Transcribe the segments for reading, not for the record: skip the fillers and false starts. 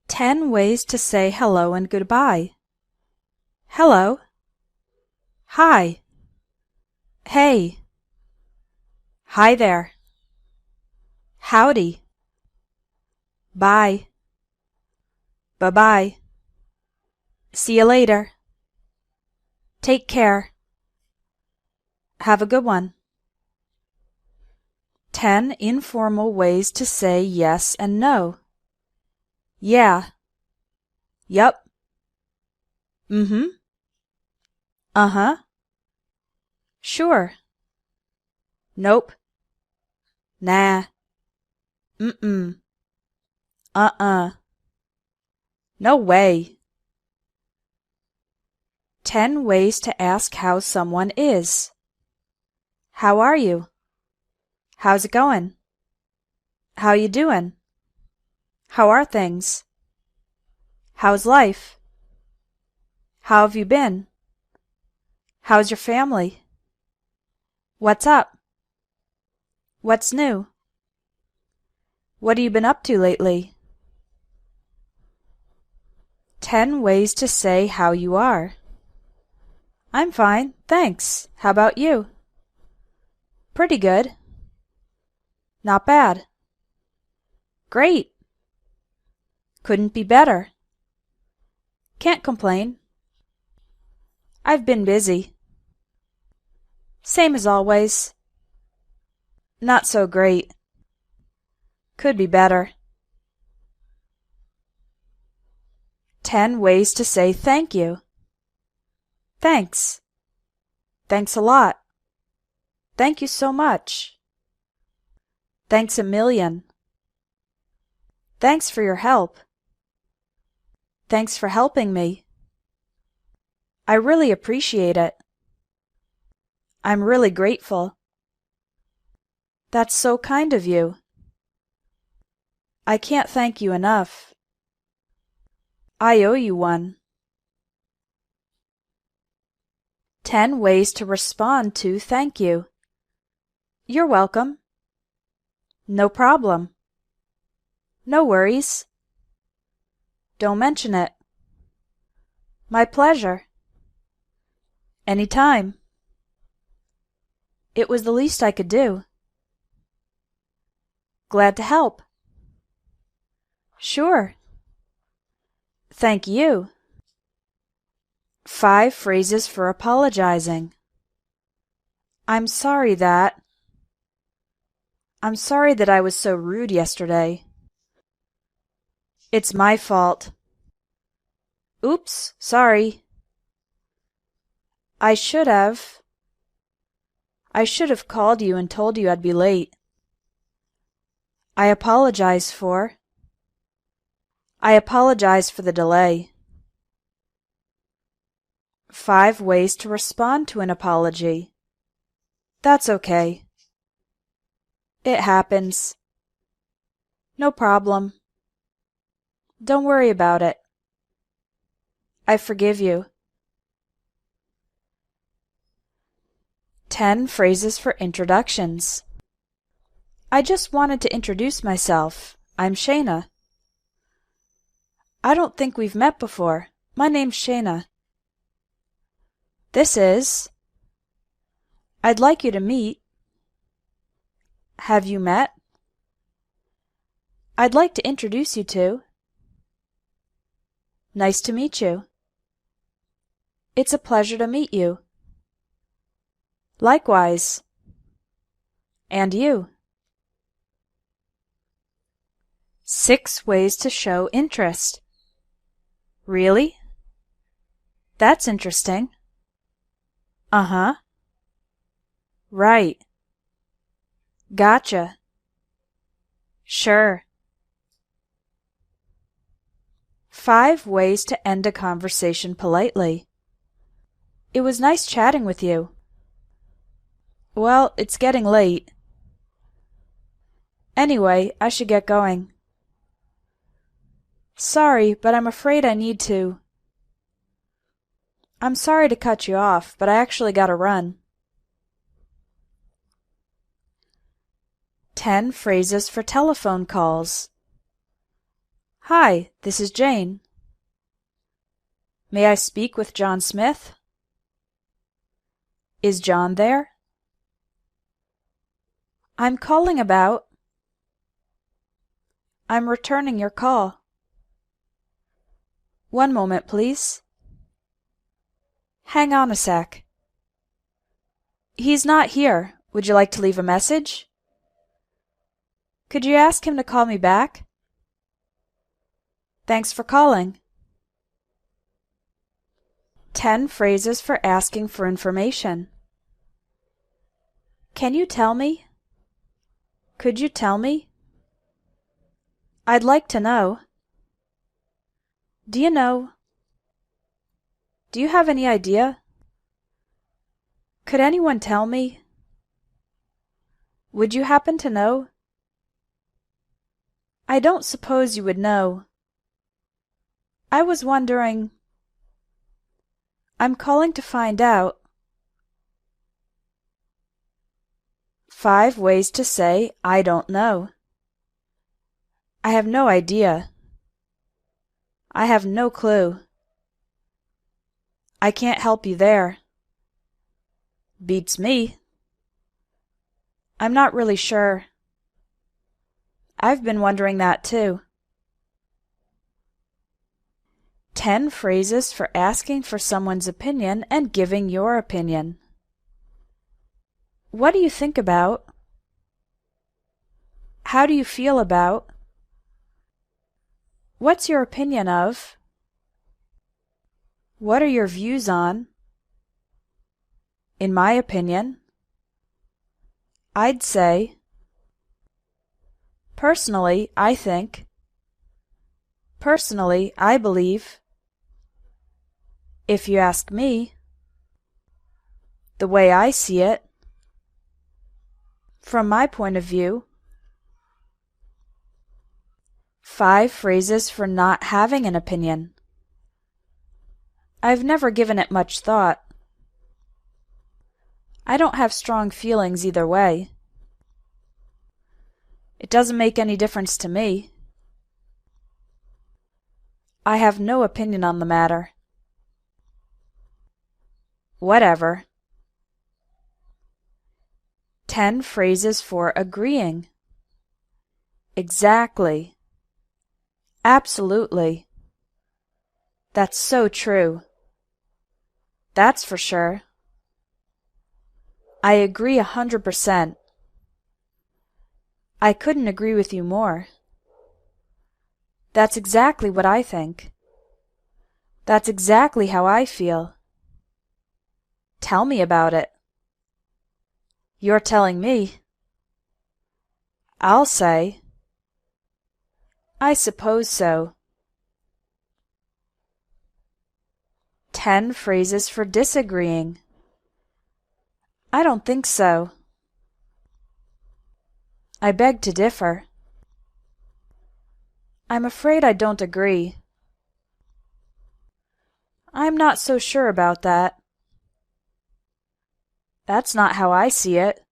10 ways to say hello and goodbye. Hello. Hi. Hey. Hi there. Howdy. Bye. Bye-bye. See you later. Take care. Have a good one. 10 informal ways to say yes and no. Yeah. Yup. Mm-hmm. Uh-huh. Sure. Nope. Nah. Mm-mm. Uh-uh. No way. 10 ways to ask how someone is. How are you? How's it going? How you doing? How are things? How's life? How have you been? How's your family? What's up? What's new? What have you been up to lately? 10 ways to say how you are. I'm fine, thanks. How about you? Pretty good. Not bad. Great. Couldn't be better. Can't complain. I've been busy. Same as always. Not so great. Could be better. 10 ways to say thank you. Thanks. Thanks a lot. Thank you so much. Thanks a million. Thanks for your help. Thanks for helping me. I really appreciate it. I'm really grateful. That's so kind of you. I can't thank you enough. I owe you one. 10 ways to respond to thank you. You're welcome. No problem. No worries. Don't mention it. My pleasure. Any time. It was the least I could do. Glad to help. Sure. Thank you. 5 phrases for apologizing. I'm sorry that I was so rude yesterday. It's my fault. Oops, sorry. I should have called you and told you I'd be late. I apologize for the delay. 5 ways to respond to an apology. That's okay. It happens. No problem. Don't worry about it. I forgive you. 10 phrases for introductions. I just wanted to introduce myself. I'm Shayna. I don't think we've met before. My name's Shayna. This is. I'd like you to meet. Have you met? I'd like to introduce you to. Nice to meet you. It's a pleasure to meet you. Likewise. And you. 6 ways to show interest. Really? That's interesting. Uh-huh. Right. Gotcha. Sure. 5 ways to end a conversation politely. It was nice chatting with you. Well, it's getting late. Anyway, I should get going. Sorry, but I'm afraid I need to. I'm sorry to cut you off, but I actually gotta run. 10 phrases for telephone calls. Hi, this is Jane. May I speak with John Smith? Is John there? I'm calling about. I'm returning your call. One moment, please. Hang on a sec. He's not here. Would you like to leave a message? Could you ask him to call me back? Thanks for calling. 10 phrases for asking for information. Can you tell me? Could you tell me? I'd like to know. Do you know? Do you have any idea? Could anyone tell me? Would you happen to know? I don't suppose you would know. I was wondering. I'm calling to find out. 5 ways to say I don't know. I have no idea. I have no clue. I can't help you there. Beats me. I'm not really sure. I've been wondering that too. 10 phrases for asking for someone's opinion and giving your opinion. What do you think about? How do you feel about? What's your opinion of? What are your views on? In my opinion. I'd say. Personally, I think. Personally, I believe. If you ask me. The way I see it. From my point of view. 5 phrases for not having an opinion. I've never given it much thought. I don't have strong feelings either way. It doesn't make any difference to me. I have no opinion on the matter. Whatever. 10 phrases for agreeing. Exactly. Absolutely. That's so true. That's for sure. I agree 100%. I couldn't agree with you more. That's exactly what I think. That's exactly how I feel. Tell me about it. You're telling me. I'll say. I suppose so. 10 phrases for disagreeing. I don't think so. I beg to differ. I'm afraid I don't agree. I'm not so sure about that. That's not how I see it.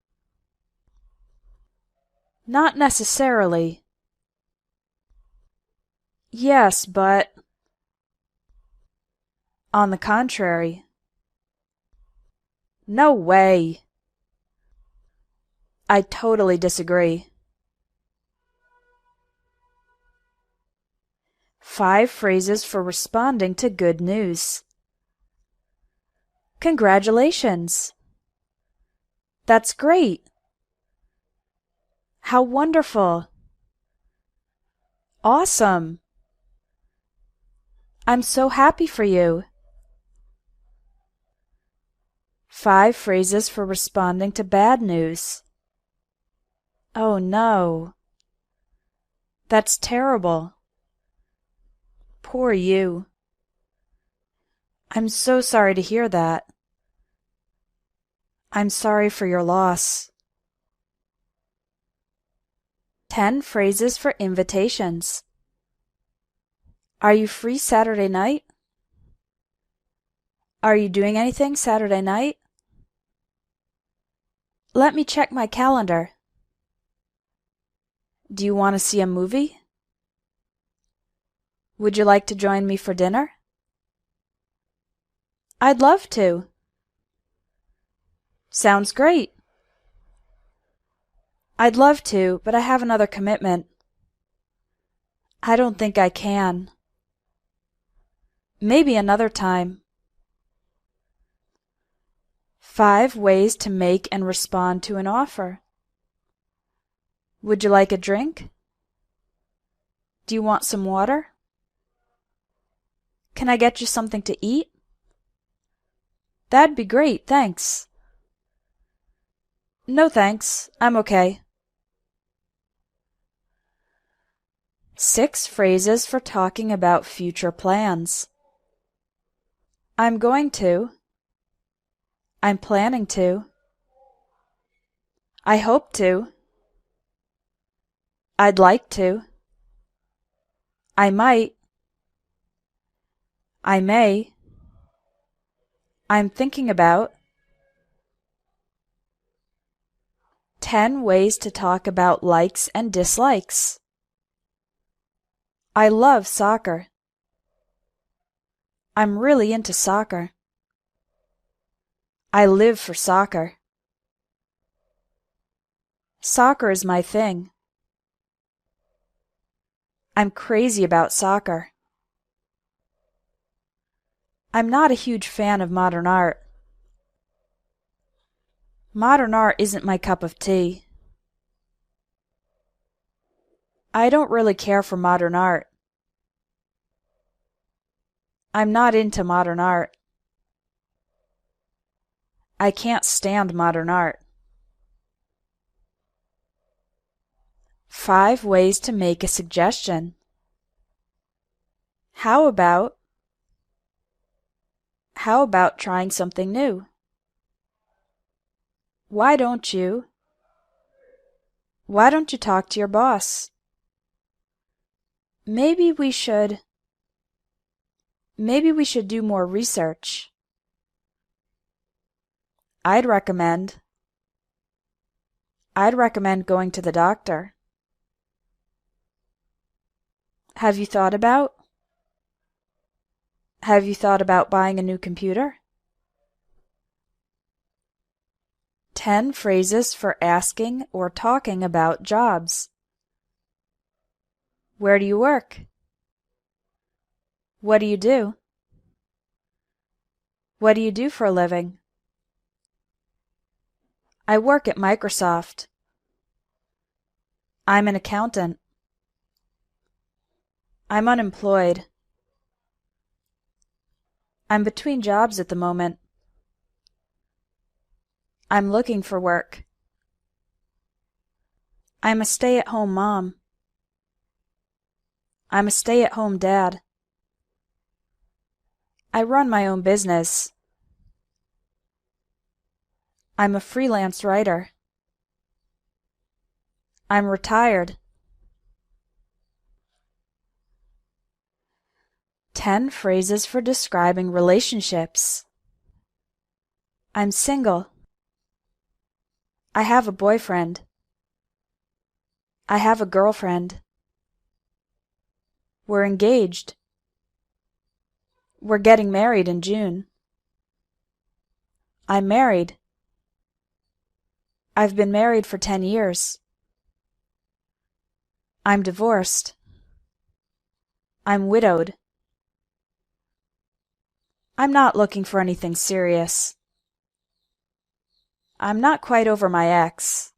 Not necessarily. Yes, but. On the contrary. No way. I totally disagree. 5 phrases for responding to good news. Congratulations. That's great. How wonderful. Awesome. I'm so happy for you. 5 phrases for responding to bad news. Oh no. That's terrible. Poor you. I'm so sorry to hear that. I'm sorry for your loss. 10 phrases for invitations. Are you free Saturday night? Are you doing anything Saturday night? Let me check my calendar. Do you want to see a movie? Would you like to join me for dinner? I'd love to. Sounds great. I'd love to, but I have another commitment. I don't think I can. Maybe another time. 5 ways to make and respond to an offer. Would you like a drink? Do you want some water? Can I get you something to eat? That'd be great, thanks. No thanks, I'm okay. 6 phrases for talking about future plans. I'm going to. I'm planning to. I hope to. I'd like to. I might. I may. I'm thinking about. 10 ways to talk about likes and dislikes. I love soccer. I'm really into soccer. I live for soccer. Soccer is my thing. I'm crazy about soccer. I'm not a huge fan of modern art. Modern art isn't my cup of tea. I don't really care for modern art. I'm not into modern art. I can't stand modern art. 5 ways to make a suggestion. How about trying something new? Why don't you talk to your boss? Maybe we should do more research. I'd recommend going to the doctor. Have you thought about buying a new computer? 10 phrases for asking or talking about jobs. Where do you work? What do you do? What do you do for a living? I work at Microsoft. I'm an accountant. I'm unemployed. I'm between jobs at the moment. I'm looking for work. I'm a stay-at-home mom. I'm a stay-at-home dad. I run my own business. I'm a freelance writer. I'm retired. 10 phrases for describing relationships. I'm single. I have a boyfriend. I have a girlfriend. We're engaged. We're getting married in June. I'm married. I've been married for 10 years. I'm divorced. I'm widowed. I'm not looking for anything serious. I'm not quite over my ex.